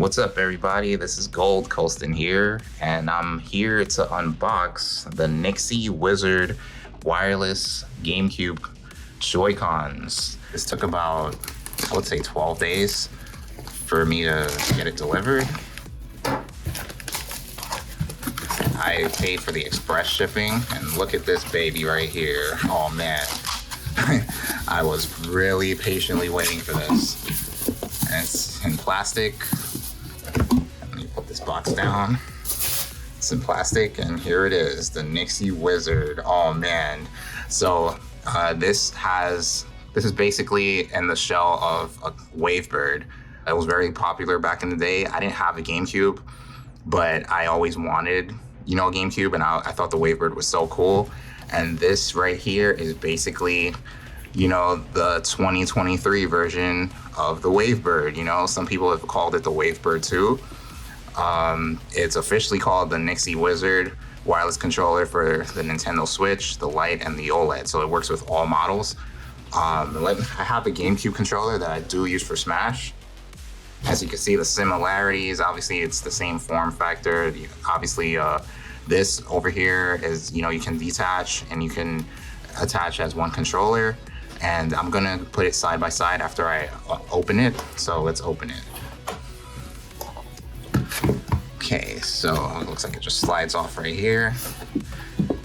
What's up, everybody? This is Gold Colston here, and I'm here to unbox the NYXI Wizard wireless GameCube Joy-cons. This took about, I would say, 12 days for me to get it delivered. I paid for the express shipping, and look at this baby right here. Oh man, I was really patiently waiting for this. And it's in plastic. Let me put this box down. It's in plastic, and here it is, the NYXI Wizard. Oh man. So this is basically in the shell of a Wavebird. It was very popular back in the day. I didn't have a GameCube, but I always wanted, a GameCube, and I thought the Wavebird was so cool. And this right here is basically, the 2023 version of the Wavebird. Some people have called it the Wavebird 2. It's officially called the NYXI Wizard wireless controller for the Nintendo Switch, the Lite, and the OLED. So it works with all models. I have a GameCube controller that I do use for Smash. As you can see, the similarities, obviously it's the same form factor. Obviously, this over here is, you can detach and you can attach as one controller. And I'm gonna put it side by side after I open it. So let's open it. Okay, so it looks like it just slides off right here.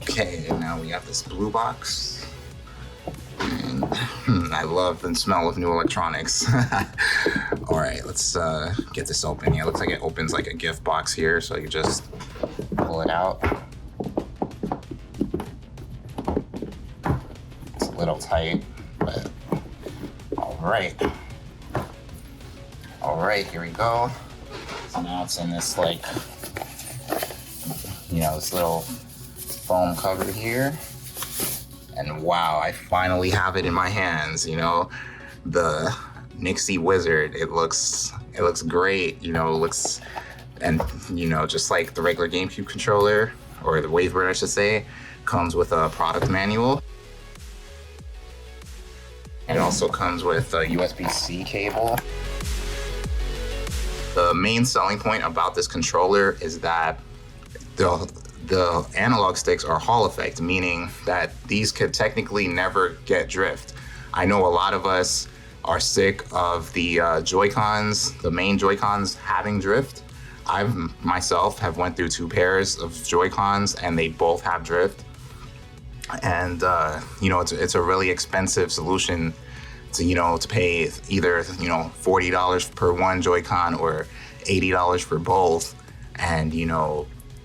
Okay, now we have this blue box. And I love the smell of new electronics. All right, let's get this open. Yeah, it looks like it opens like a gift box here, so you just pull it out. It's a little tight, but all right. All right, here we go. So now it's in this this little foam cover here. And wow, I finally have it in my hands, the NYXI Wizard. It looks great, just like the regular GameCube controller, or the Wavebird I should say, comes with a product manual. It also comes with a USB-C cable. The main selling point about this controller is that the analog sticks are Hall effect, meaning that these could technically never get drift. I know a lot of us are sick of the Joy-cons, the main Joy-cons having drift. I myself have went through 2 pairs of Joy-cons and they both have drift. And it's a really expensive solution to pay either $40 per one Joy-Con or $80 for both, and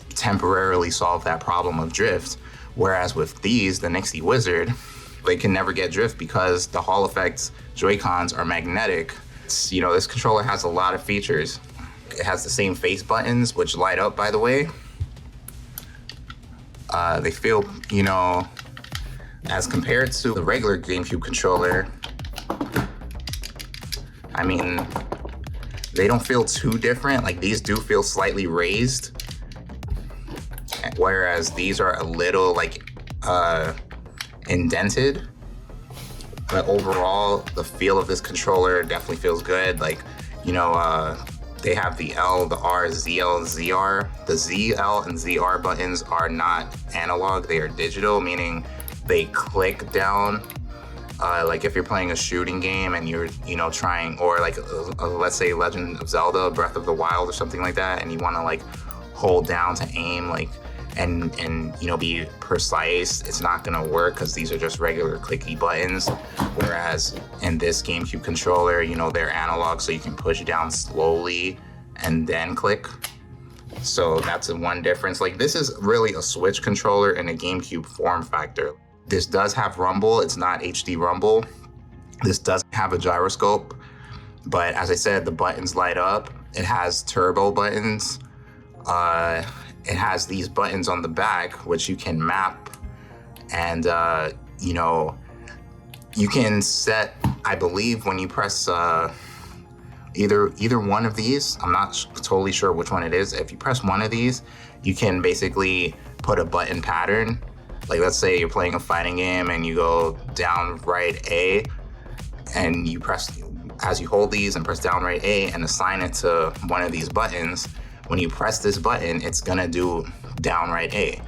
temporarily solve that problem of drift. Whereas with these, the NYXI Wizard, they can never get drift because the Hall effect Joy-Cons are magnetic. This controller has a lot of features. It has the same face buttons, which light up, by the way. They feel, as compared to the regular GameCube controller, I mean, they don't feel too different. Like, these do feel slightly raised, whereas these are a little indented. But overall, the feel of this controller definitely feels good. They have the L, the R, ZL, ZR. The ZL and ZR buttons are not analog, they are digital, meaning they click down. Like if you're playing a shooting game and you're, trying, or let's say Legend of Zelda, Breath of the Wild or something like that, and you want to hold down to aim, and be precise, it's not gonna work because these are just regular clicky buttons. Whereas in this GameCube controller, they're analog, so you can push down slowly and then click. So that's one difference. This is really a Switch controller in a GameCube form factor. This does have rumble. It's not HD rumble. This does have a gyroscope, but as I said, the buttons light up. It has turbo buttons. It has these buttons on the back, which you can map, and you can set, I believe, when you press either one of these. I'm not totally sure which one it is. If you press one of these, you can basically put a button pattern. Let's say you're playing a fighting game and you go down right A, and you press as you hold these and press down right A and assign it to one of these buttons, when you press this button, it's gonna do down right A.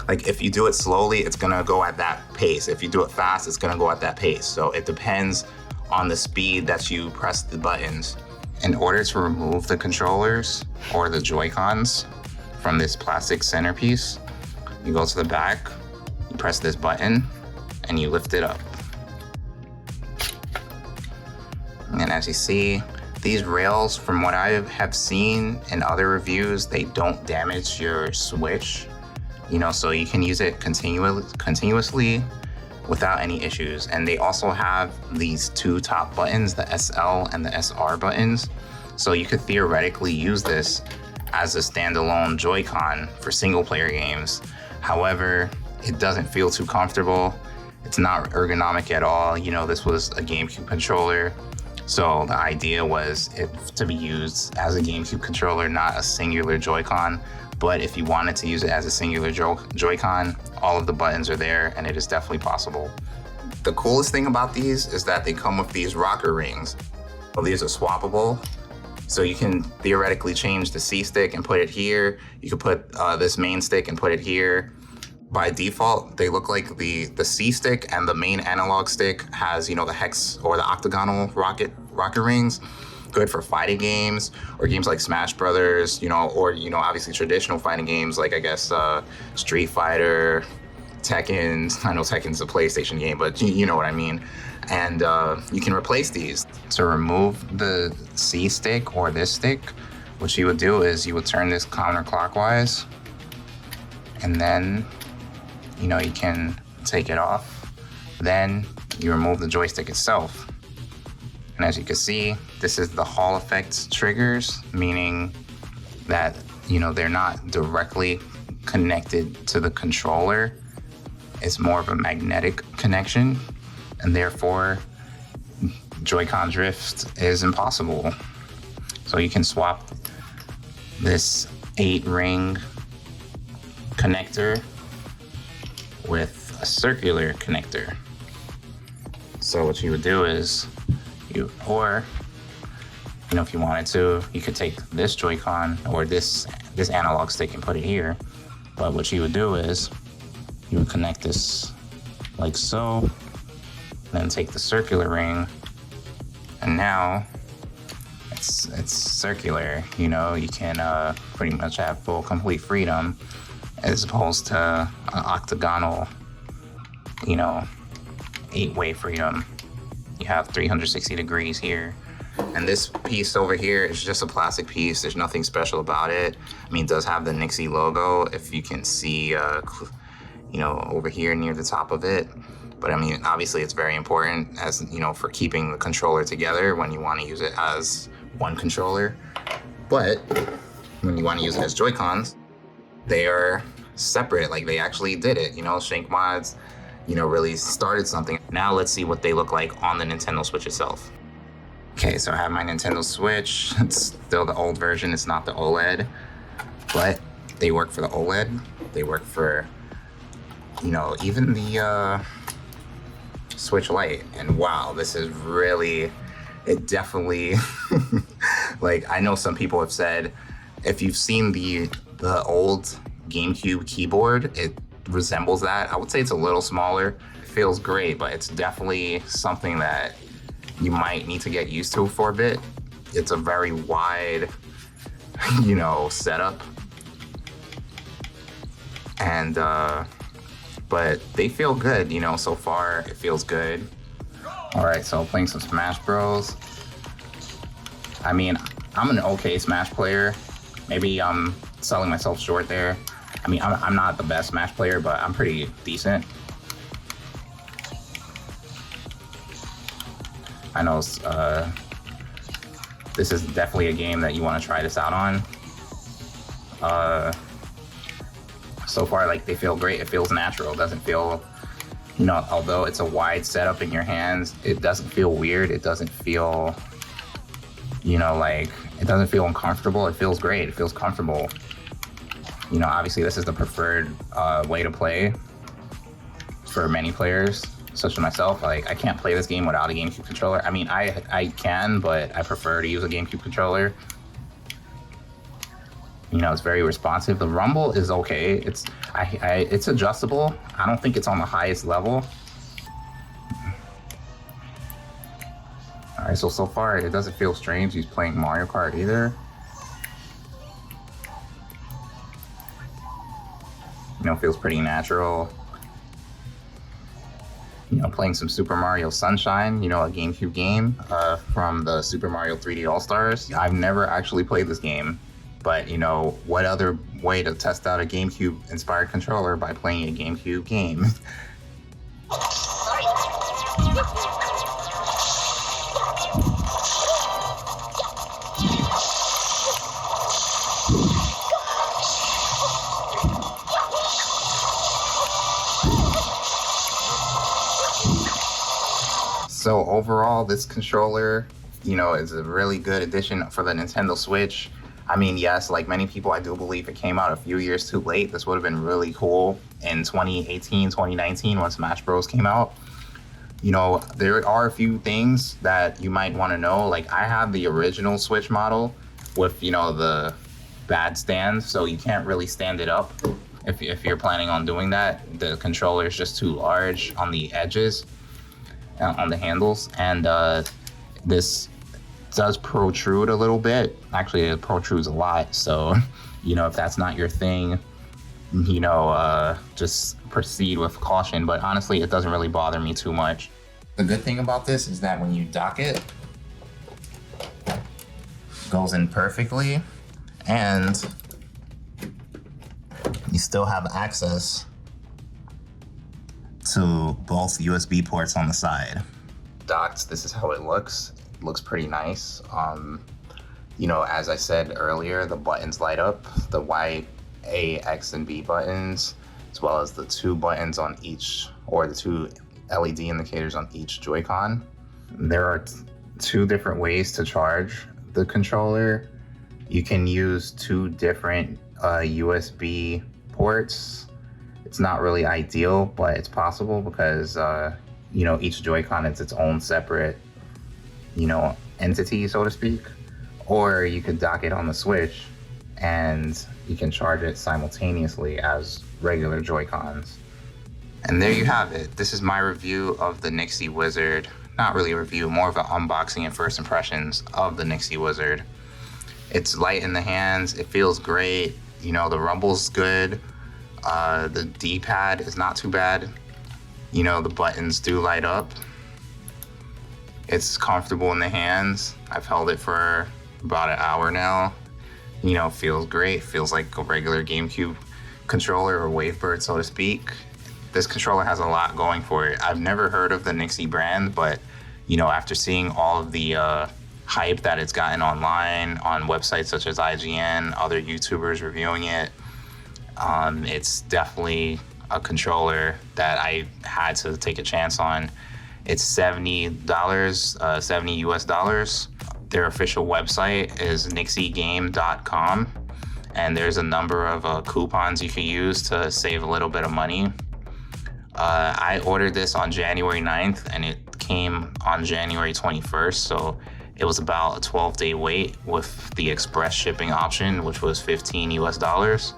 Like if you do it slowly, it's gonna go at that pace. If you do it fast, it's gonna go at that pace. So it depends on the speed that you press the buttons. In order to remove the controllers or the Joy-cons from this plastic centerpiece, you go to the back, you press this button, and you lift it up. And as you see, these rails, from what I have seen in other reviews, they don't damage your Switch. You know, so you can use it continuously without any issues. And they also have these two top buttons, the SL and the SR buttons. So you could theoretically use this as a standalone Joy-Con for single player games. However, it doesn't feel too comfortable. It's not ergonomic at all. You know, this was a GameCube controller. So the idea was it to be used as a GameCube controller, not a singular Joy-Con. But if you wanted to use it as a singular Joy-Con, all of the buttons are there and it is definitely possible. The coolest thing about these is that they come with these rocker rings. Well, these are swappable. So you can theoretically change the C stick and put it here. You could put this main stick and put it here. By default, they look like the C stick and the main analog stick has, you know, the hex or the octagonal rocker rings. Good for fighting games or games like Smash Brothers, you know, or, you know, obviously traditional fighting games like, I guess, Street Fighter, Tekken. I know Tekken's a PlayStation game, but you know what I mean. And you can replace these. To remove the C stick or this stick, what you would do is you would turn this counterclockwise, and then, you know, you can take it off. Then you remove the joystick itself. And as you can see, this is the Hall effect triggers, meaning that, you know, they're not directly connected to the controller. It's more of a magnetic connection, and therefore Joy-Con drift is impossible. So you can swap this 8-ring connector with a circular connector. So what you would do is or, you know, if you wanted to, you could take this Joy-Con or this analog stick and put it here. But what you would do is you would connect this like so, then take the circular ring, and now it's circular. You know, you can pretty much have full complete freedom as opposed to an octagonal, you know, 8-way freedom. You have 360 degrees here. And this piece over here is just a plastic piece. There's nothing special about it. I mean, it does have the NYXI logo, if you can see, you know, over here near the top of it. But I mean, obviously it's very important, as you know, for keeping the controller together when you want to use it as one controller. But when you want to use it as Joy-Cons, they are separate. Like, they actually did it, you know. Shank Mods, you know, really started something. Now let's see what they look like on the Nintendo Switch itself. Okay, so I have my Nintendo Switch. It's still the old version, it's not the OLED, but they work for the OLED. They work for, you know, even the Switch Lite. And wow, this is really, it definitely, like, I know some people have said, if you've seen the old GameCube keyboard, it resembles that. I would say it's a little smaller. It feels great, but it's definitely something that you might need to get used to for a bit. It's a very wide, you know, setup. And but they feel good, you know, so far it feels good. All right, so playing some Smash Bros. I mean, I'm an okay Smash player. Maybe I'm selling myself short there. I mean, I'm not the best Smash player, but I'm pretty decent. I know this is definitely a game that you want to try this out on. So far, like, they feel great. It feels natural. It doesn't feel, you know, although it's a wide setup in your hands, it doesn't feel weird. It doesn't feel, you know, like, it doesn't feel uncomfortable. It feels great. It feels comfortable. You know, obviously this is the preferred way to play for many players. such as myself, like I can't play this game without a GameCube controller. I mean, I can, but I prefer to use a GameCube controller. You know, it's very responsive. The rumble is okay. It's adjustable. I don't think it's on the highest level. All right, so far it doesn't feel strange he's playing Mario Kart either. You know, feels pretty natural. You know, playing some Super Mario Sunshine, you know, a GameCube game from the Super Mario 3D All-Stars. I've never actually played this game, but you know, what other way to test out a GameCube inspired controller by playing a GameCube game? So overall, this controller, you know, is a really good addition for the Nintendo Switch. I mean, yes, like many people, I do believe it came out a few years too late. This would have been really cool in 2018, 2019 when Smash Bros. Came out. You know, there are a few things that you might want to know. Like, I have the original Switch model with, you know, the bad stand, so you can't really stand it up. If you're planning on doing that, the controller is just too large on the edges, on the handles, and this does protrude a little bit. Actually, it protrudes a lot, so you know, if that's not your thing, you know, just proceed with caution. But honestly, it doesn't really bother me too much. The good thing about this is that when you dock it, it goes in perfectly, and you still have access to both USB ports on the side. Docked, this is how it looks. It looks pretty nice. You know, as I said earlier, the buttons light up, the Y, A, X, and B buttons, as well as the two buttons on each, or the two LED indicators on each Joy-Con. There are two different ways to charge the controller. You can use two different USB ports. It's not really ideal, but it's possible because, you know, each Joy-Con is its own separate, you know, entity, so to speak. Or you could dock it on the Switch and you can charge it simultaneously as regular Joy-Cons. And there you have it. This is my review of the NYXI Wizard. Not really a review, more of an unboxing and first impressions of the NYXI Wizard. It's light in the hands, it feels great. You know, the rumble's good. The D-pad is not too bad. You know, the buttons do light up. It's comfortable in the hands. I've held it for about an hour now. You know, feels great. Feels like a regular GameCube controller or Wavebird, so to speak. This controller has a lot going for it. I've never heard of the NYXI brand, but you know, after seeing all of the hype that it's gotten online on websites such as IGN, other YouTubers reviewing it, it's definitely a controller that I had to take a chance on. It's $70, 70 US dollars. Their official website is NYXIGame.com, and there's a number of coupons you can use to save a little bit of money. I ordered this on January 9th and it came on January 21st, so it was about a 12-day wait with the express shipping option, which was 15 US dollars.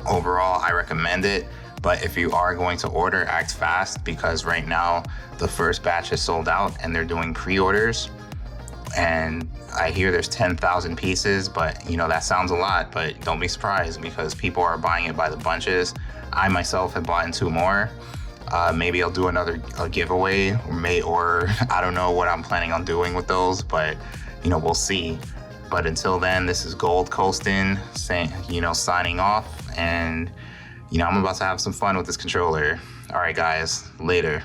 Overall, I recommend it, but if you are going to order, act fast, because right now the first batch is sold out and they're doing pre-orders. And I hear there's 10,000 pieces, but you know, that sounds a lot, but don't be surprised because people are buying it by the bunches. I myself have bought 2 more. Maybe I'll do another giveaway, or I don't know what I'm planning on doing with those, but you know, we'll see. But until then, this is Gold Coastin, signing off, and you know, I'm about to have some fun with this controller. All right, guys, later.